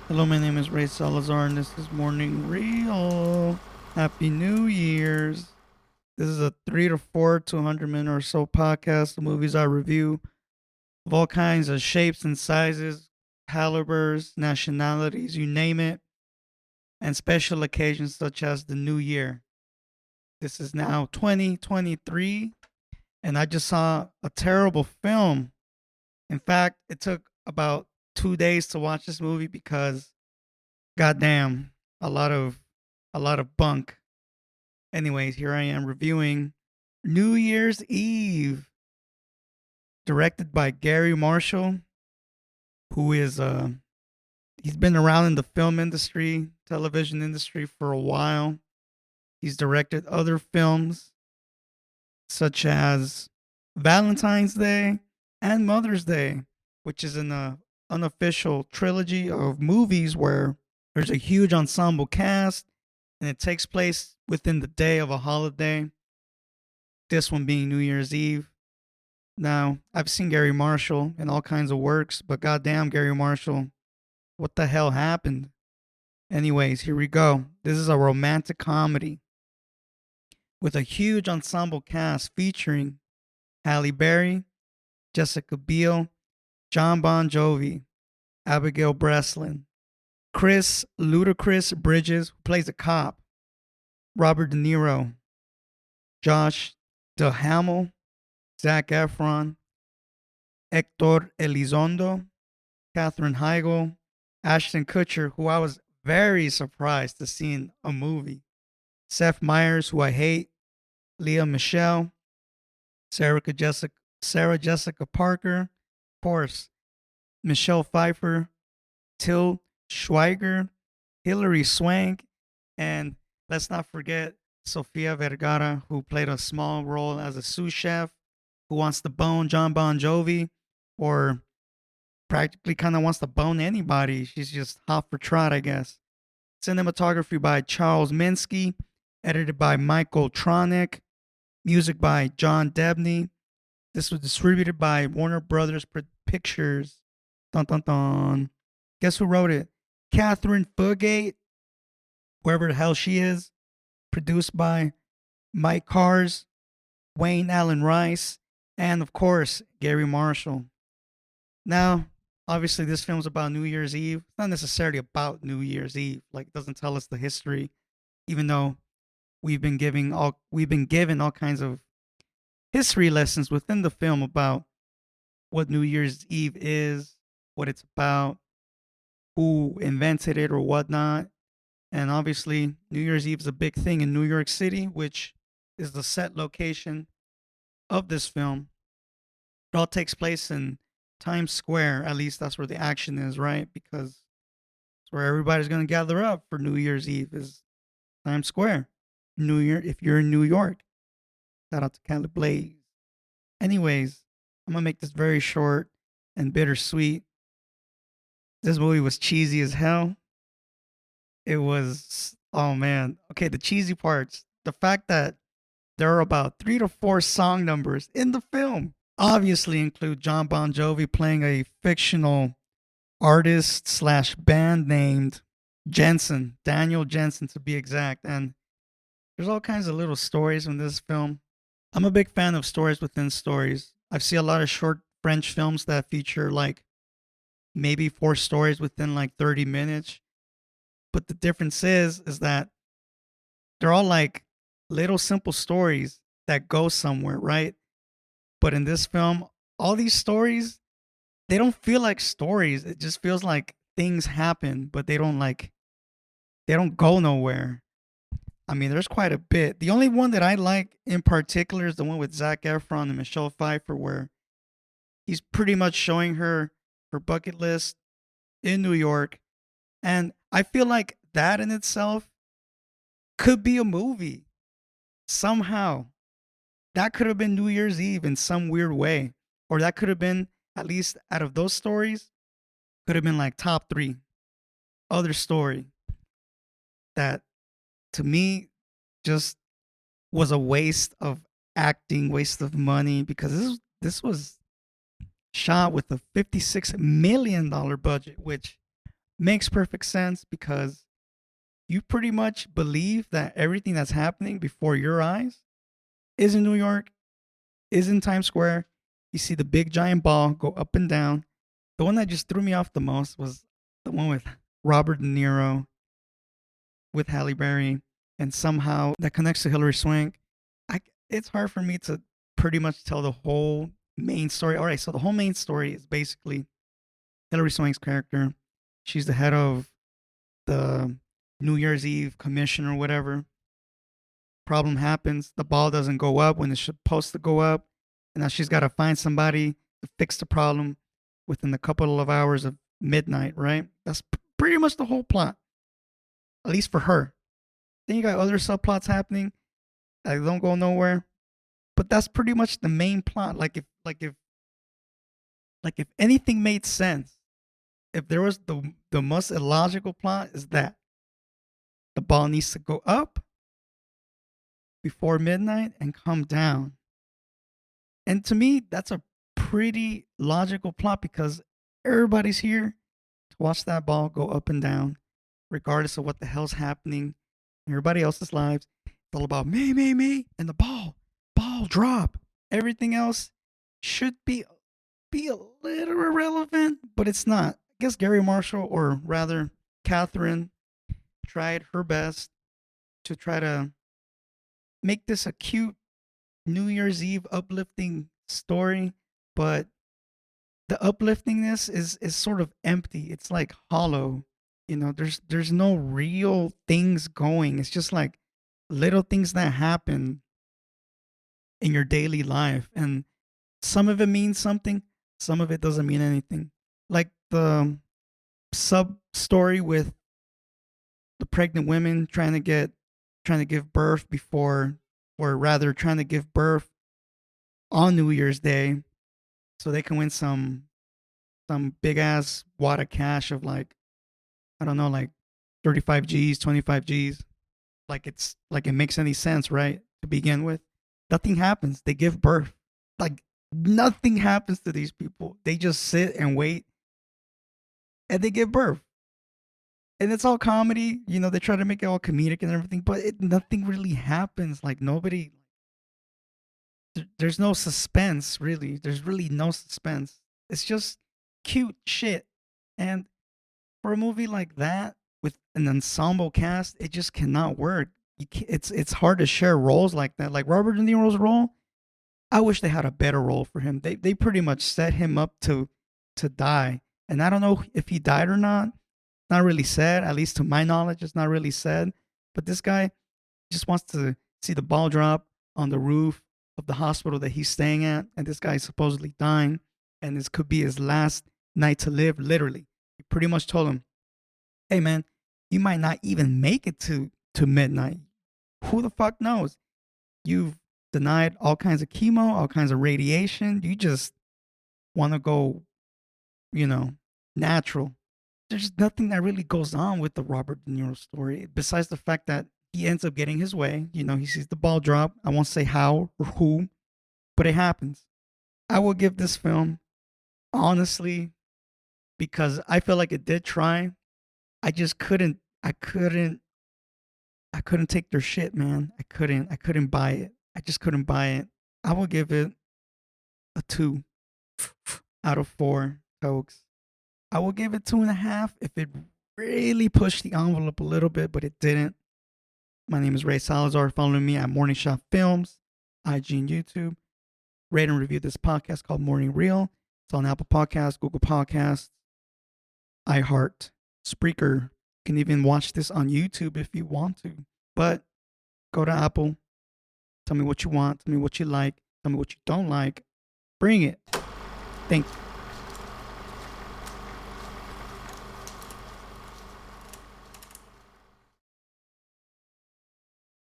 Hello, my name is Ray Salazar, and this is Morning Real. Happy New Year's. This is a 3 to 4 to 100 minute or so podcast. The movies I review of all kinds of shapes and sizes, calibers, nationalities, you name it, and special occasions such as the New Year. This is now 2023, and I just saw a terrible film. In fact, it took about 2 days to watch this movie because goddamn, a lot of a lot of bunk. Anyways, here I am reviewing New Year's Eve, directed by Garry Marshall, who is he's been around in the film industry, television industry for a while. He's directed other films such as Valentine's Day and Mother's Day, which is an unofficial trilogy of movies where there's a huge ensemble cast and it takes place within the day of a holiday. This one being New Year's Eve. Now, I've seen Garry Marshall in all kinds of works, but goddamn, Garry Marshall, what the hell happened? Anyways, here we go. This is a romantic comedy with a huge ensemble cast featuring Halle Berry, Jessica Biel, John Bon Jovi, Abigail Breslin, Chris Ludacris Bridges, who plays a cop, Robert De Niro, Josh Duhamel, Zac Efron, Hector Elizondo, Katherine Heigl, Ashton Kutcher, who I was very surprised to see in a movie, Seth Meyers, who I hate, Leah Michelle, Sarah Jessica Parker, of course, Michelle Pfeiffer, Till Schweiger, Hilary Swank, and let's not forget Sofia Vergara, who played a small role as a sous chef who wants to bone John Bon Jovi, or practically kind of wants to bone anybody. She's just hot for trot, I guess. Cinematography by Charles Minsky, edited by Michael Tronick, music by John Debney. This was distributed by Warner Brothers Pictures. Dun dun dun. Guess who wrote it? Catherine Fugate, wherever the hell she is. Produced by Mike Cars, Wayne Allen Rice, and of course, Garry Marshall. Now, obviously, this film's about New Year's Eve. It's not necessarily about New Year's Eve. Like, it doesn't tell us the history, even though we've been given all kinds of history lessons within the film about what New Year's Eve is, what it's about, who invented it or whatnot. And obviously, New Year's Eve is a big thing in New York City, which is the set location of this film. It all takes place in Times Square. At least that's where the action is, right? Because it's where everybody's going to gather up for New Year's Eve is Times Square. New Year, if you're in New York. Shout out to Cali Blaze. Anyways, I'm going to make this very short and bittersweet. This movie was cheesy as hell. It was, oh man. Okay, the cheesy parts. The fact that there are about 3 to 4 song numbers in the film obviously include John Bon Jovi playing a fictional artist slash band named Jensen, Daniel Jensen to be exact. And there's all kinds of little stories in this film. I'm a big fan of stories within stories. I see a lot of short French films that feature like maybe 4 stories within like 30 minutes. But the difference is that they're all like little simple stories that go somewhere, right? But in this film, all these stories, they don't feel like stories. It just feels like things happen, but they don't go nowhere. I mean, there's quite a bit. The only one that I like in particular is the one with Zac Efron and Michelle Pfeiffer, where he's pretty much showing her bucket list in New York. And I feel like that in itself could be a movie somehow. That could have been New Year's Eve in some weird way. Or that could have been, at least out of those stories, could have been like top three. Other story that to me just was a waste of acting, waste of money, because this was shot with a $56 million budget, which Makes perfect sense because you pretty much believe that everything that's happening before your eyes is in New York, is in Times Square. You see the big giant ball go up and down. The one that just threw me off the most was the one with Robert De Niro, with Halle Berry, and somehow that connects to Hilary Swank. It's hard for me to pretty much tell the whole main story. All right, so the whole main story is basically Hilary Swank's character. She's the head of the New Year's Eve commission or whatever. Problem happens, the ball doesn't go up when it's supposed to go up, and now she's got to find somebody to fix the problem within a couple of hours of midnight, right? That's pretty much the whole plot, at least for her. Then you got other subplots happening that don't go nowhere, but that's pretty much the main plot. Like if anything made sense, if there was the most illogical plot is that the ball needs to go up before midnight and come down. And to me, that's a pretty logical plot because everybody's here to watch that ball go up and down, regardless of what the hell's happening in everybody else's lives. It's all about me, and the ball drop. Everything else should be a little irrelevant, but it's not. I guess Garry Marshall, or rather Catherine, tried her best to try to make this a cute New Year's Eve uplifting story, but the upliftingness is sort of empty. It's like hollow. You know, there's no real things going. It's just like little things that happen in your daily life, and some of it means something, some of it doesn't mean anything. Like the sub story with the pregnant women trying to give birth before, or rather trying to give birth on New Year's Day so they can win some big ass wad of cash of like, I don't know, like 35 G's, 25 G's. Like it's like it makes any sense, right? To begin with. Nothing happens. They give birth. Like nothing happens to these people. They just sit and wait and they give birth. And it's all comedy, you know, they try to make it all comedic and everything, but nothing really happens. Like nobody, there's no suspense really. There's really no suspense. It's just cute shit. And for a movie like that with an ensemble cast, it just cannot work. It's hard to share roles like that. Like Robert De Niro's role, I wish they had a better role for him. They pretty much set him up to die, and I don't know if he died or not. Not really said, at least to my knowledge, it's not really said. But this guy just wants to see the ball drop on the roof of the hospital that he's staying at, and this guy is supposedly dying, and this could be his last night to live. Literally, he pretty much told him, "Hey man, you might not even make it to midnight. Who the fuck knows? You've denied all kinds of chemo, all kinds of radiation. You just want to go, you know, natural." There's nothing that really goes on with the Robert De Niro story besides the fact that he ends up getting his way. You know, he sees the ball drop. I won't say how or who, but it happens. I will give this film, honestly, because I feel like it did try. I just couldn't. I couldn't take their shit, man. I couldn't buy it. I just couldn't buy it. I will give it a 2 out of 4 tokes. I will give it 2.5 if it really pushed the envelope a little bit, but it didn't. My name is Ray Salazar. Follow me at Morning Shot Films, IG and YouTube. Rate and review this podcast called Morning Reel. It's on Apple Podcasts, Google Podcasts, iHeart, Spreaker. You can even watch this on YouTube if you want to. But go to Apple. Tell me what you want. Tell me what you like. Tell me what you don't like. Bring it. Thank you.